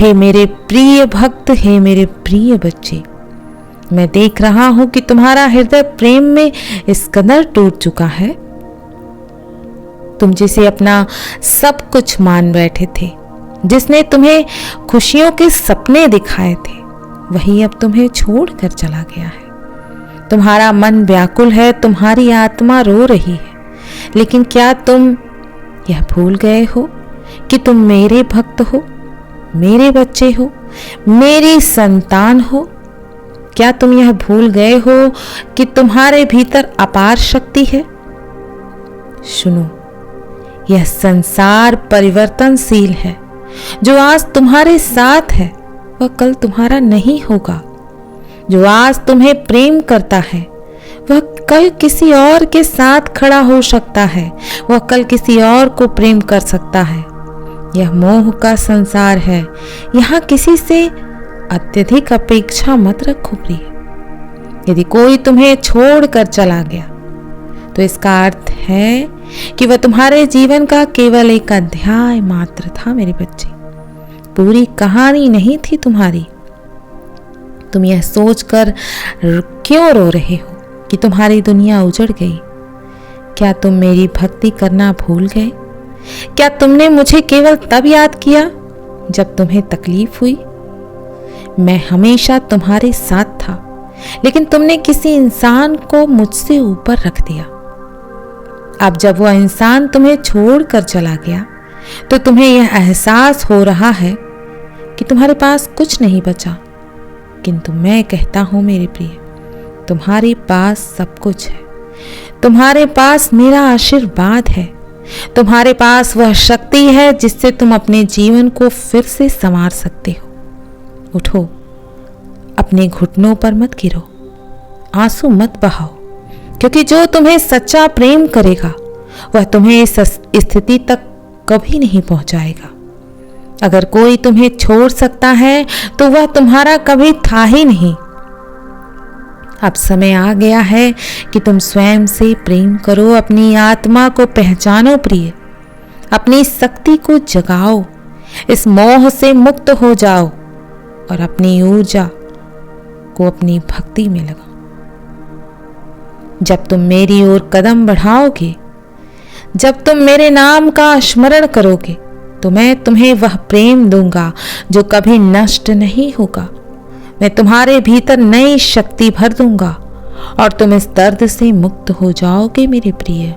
हे मेरे प्रिय भक्त, हे मेरे प्रिय बच्चे, मैं देख रहा हूं कि तुम्हारा हृदय प्रेम में इस कदर टूट चुका है। तुम जिसे अपना सब कुछ मान बैठे थे, जिसने तुम्हें खुशियों के सपने दिखाए थे, वही अब तुम्हें छोड़कर चला गया है। तुम्हारा मन व्याकुल है, तुम्हारी आत्मा रो रही है, लेकिन क्या तुम यह भूल गए हो कि तुम मेरे भक्त हो, मेरे बच्चे हो, मेरी संतान हो? क्या तुम यह भूल गए हो कि तुम्हारे भीतर अपार शक्ति है? सुनो, यह संसार परिवर्तनशील है। जो आज तुम्हारे साथ है वह कल तुम्हारा नहीं होगा। जो आज तुम्हें प्रेम करता है वह कल किसी और के साथ खड़ा हो सकता है, वह कल किसी और को प्रेम कर सकता है। यह मोह का संसार है। यहाँ किसी से अत्यधिक अपेक्षा मत रखो प्रिय। यदि कोई तुम्हें छोड़कर चला गया तो इसका अर्थ है कि वह तुम्हारे जीवन का केवल एक अध्याय मात्र था मेरे बच्चे, पूरी कहानी नहीं थी तुम्हारी। तुम यह सोचकर क्यों रो रहे हो कि तुम्हारी दुनिया उजड़ गई? क्या तुम मेरी भक्ति करना भूल गए? क्या तुमने मुझे केवल तब याद किया जब तुम्हें तकलीफ हुई? मैं हमेशा तुम्हारे साथ था, लेकिन तुमने किसी इंसान को मुझसे ऊपर रख दिया। अब जब वह इंसान तुम्हें छोड़कर चला गया तो तुम्हें यह एहसास हो रहा है कि तुम्हारे पास कुछ नहीं बचा। किंतु मैं कहता हूं मेरे प्रिय, तुम्हारे पास सब कुछ है। तुम्हारे पास मेरा आशीर्वाद है। तुम्हारे पास वह शक्ति है जिससे तुम अपने जीवन को फिर से संवार सकते हो। उठो, अपने घुटनों पर मत गिरो, आंसू मत बहाओ, क्योंकि जो तुम्हें सच्चा प्रेम करेगा वह तुम्हें इस स्थिति तक कभी नहीं पहुंचाएगा। अगर कोई तुम्हें छोड़ सकता है तो वह तुम्हारा कभी था ही नहीं। अब समय आ गया है कि तुम स्वयं से प्रेम करो, अपनी आत्मा को पहचानो प्रिय, अपनी शक्ति को जगाओ, इस मोह से मुक्त हो जाओ और अपनी ऊर्जा को अपनी भक्ति में लगाओ। जब तुम मेरी ओर कदम बढ़ाओगे, जब तुम मेरे नाम का स्मरण करोगे, तो मैं तुम्हें वह प्रेम दूंगा जो कभी नष्ट नहीं होगा। मैं तुम्हारे भीतर नई शक्ति भर दूंगा और तुम इस दर्द से मुक्त हो जाओगे मेरे प्रिय।